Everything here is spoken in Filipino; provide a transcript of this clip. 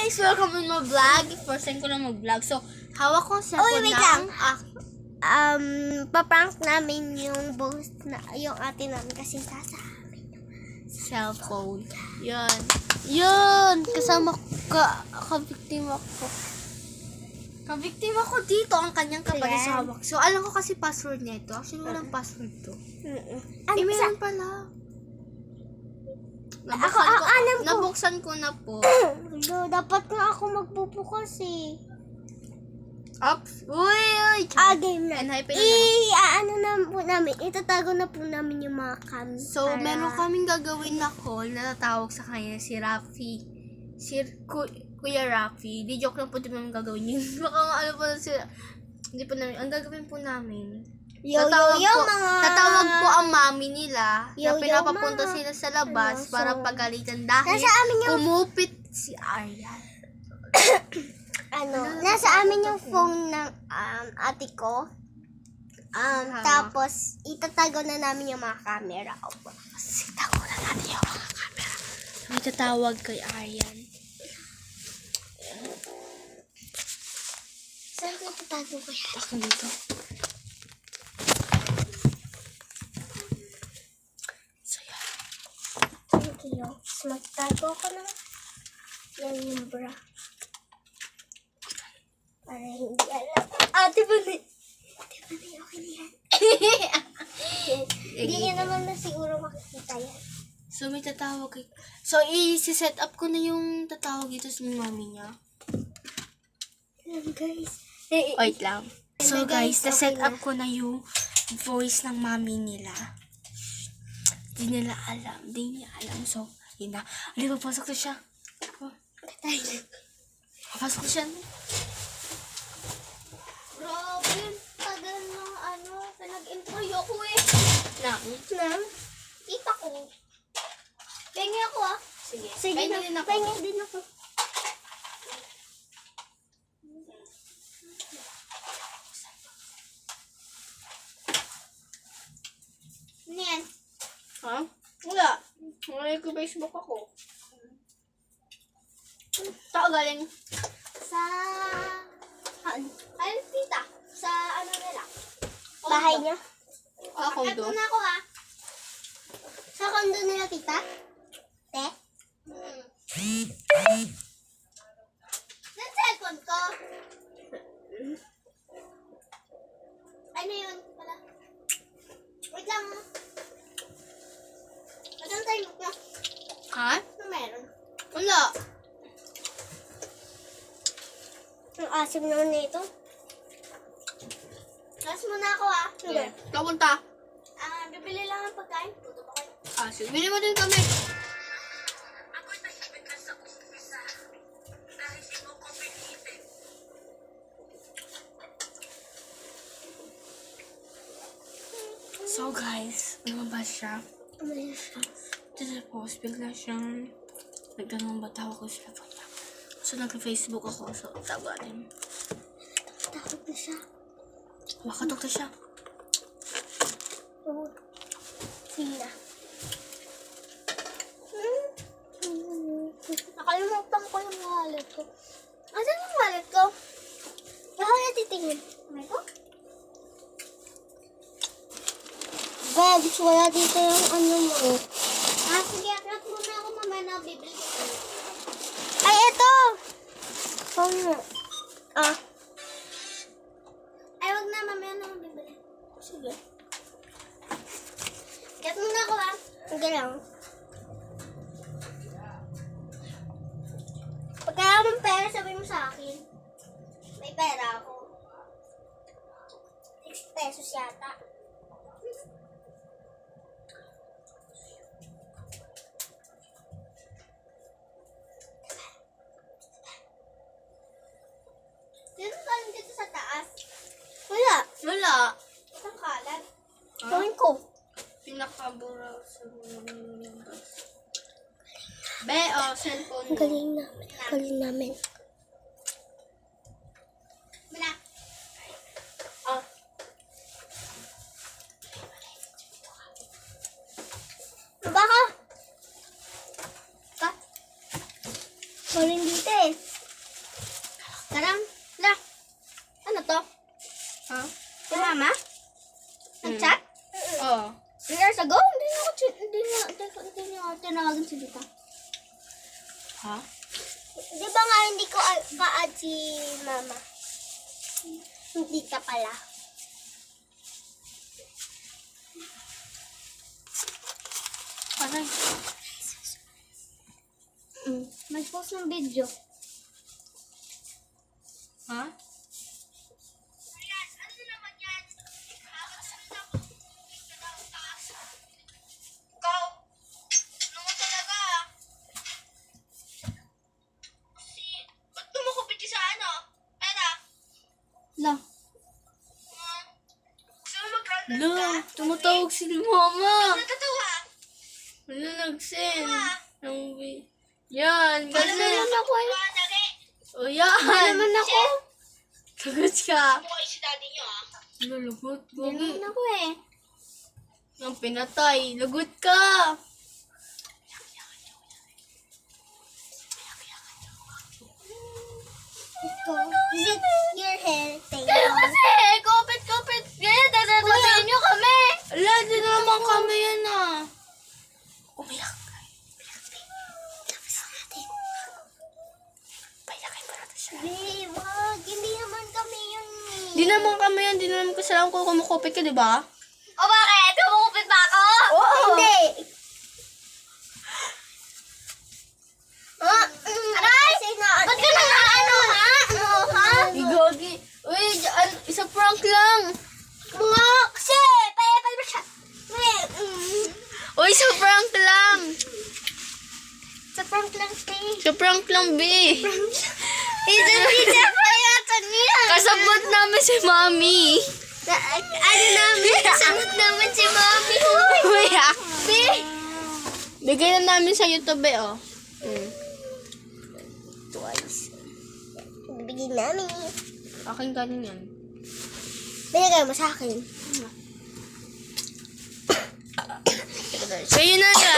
guys! Welcome to my vlog. First time ko na mag-vlog. So, hawak ko sa phone wait ng... Paprank namin yung boss na, yung ate namin kasi sasa amin yung cellphone. Yan. Yan! Kasama ko, ka-victim ako. Ka-victim ako dito ang kanyang kapatid sa hawak. So, alam ko kasi password niya ito. Actually, walang password to. Meron pala. Nabuksan ko na po. Dapat nga ako magbubukas eh. Oops. Uy! Game na. Itatago na po namin yung mga cam. So, meron kaming gagawin na call na tatawag sa kanya si Rafi. Kuya Rafi. Di joke lang po di namin gagawin yun. Baka ano po sila. Hindi po namin. Ang gagawin po namin. Tatawag po ang mami nila na pinapapunta sila sa labas para pagalitan dahil kumupit si Aryan. Nasa amin yung phone ng ate ko. Tapos, itatago na namin yung mga camera. Sitago na natin yung mga camera. May tatawag kay Aryan. Saan ko itatago ko yan? Ako dito. So, yan. Thank you. Magtago ko na. Yan yung bra. Para hindi alam. Di ba na okay na yan? Hindi niya naman na siguro makikita yan. So, may tatawag kay... So, i-set up ko na yung tatawag dito sa mami niya. Guys. Wait lang. So, guys, na-set up ko na yung voice ng mami nila. Di niya alam. So, yun na. Papasok na siya. Papasok na siya. Grabe, tagal ng pinag-employ ako eh. Kita ko. Pengi ako ah. Sige. Pengi din ako. Ano yan? Ha? Wala. Wala ko Facebook ako. Saan galing? Sa... Ay, tita. Sa ano nila? Bahay niya? Kondo. Ito na ako ah. Sa kondo nila, tita? Te? Sa cellphone ko. Ano yun? Wala. Wait lang. Anong tayo mo? Ha? Ano meron? Wala. Ang asim naman na ito. Last muna ako ah. Sige. Kapunta. Bibili lang ng pagkain. Puto pa kayo. Sige. Bili mo din kami. Ako'y tahimik ka sa umpisa dahil di mo ko pinitin. So, guys, lumabas siya. Umalis siya. Tapos, bigla siyang nagtanong ba tawag ko sila phone niya. So, nag-Facebook ako. So, tawarin. Takot na siya. Makatok na siya. Oo. Sige na. Nakalimutan ko yung wallet ko. Asan yung wallet ko? Baka na titingin. May ko? Babs, wala dito yung ano mo. Sige, aklat muna ako mamaya na bibili ko. Ay, ito! Phone mo. Ay, wag na, mamaya na ako bibili. Sige. Kat muna ako Sige lang. Pag kaya mong pera, sabihin mo sa akin. May pera ako. 6 pesos yata. Sino kalan dito sa taas? Wala. Wala. Isang kalan. Huh? Gawin ko. Pinakabura sa labas. Cellphone mo. Galing namin. Mana? Baka? Galing dito eh. Karam, la. Ano to? Ha? Si Mama? Nag-chat? Oo. 3 hours ago? Hindi niya ako tinawagan si Dita. Ha? Di ba nga hindi ko ka-add si Mama? Hindi ka pala. Aray. Mag-post ng video. Ha? Ayan, ano naman yan? Habang naman ako tumutulog ka daw taas. Ikaw, ano mo talaga? Kasi, ba't tumukupit ka sa ano? Pera? La. Gusto mo mag-round Lo, tumatawag si Mama. Natatawa. Wala nag-send. Yan, Ano naman ako eh? Dali. O yan. Ano naman ako? Sagot ka. Mukha si daddy niyo ah. Lagot, Ano naman ako eh? Yung pinatay. Lagot ka. Ito. Is it your hair? Thank Kaya you. kasi, kopit. Ganyan, dadadasayin nyo kami. Ala, di na naman kami yan ah. Umiyak. Babe, wag. Hindi naman kami yun eh. Di naman kami yan, di naman kasalanan ko kumukopit ka, di ba? O bakit? Kumukupit ba ako? Oo. Hindi. Aray! Ba't ka nang ano, ha? Ano, ha? Igogi. Uy, isa prank lang. Mga, kasi, payapal ba siya? Uy, isa prank lang. Sa prank lang, stay. Isa prank lang, B. Isa pa yata niya. Kasabot namin si Mami. Ano namin? Kasabot naman si Mami. Uy, B. Bigay na namin sa YouTube, oh. Twice. Bigyan namin. Akin galing yan. Binigay mo sa akin. So, yun na nga.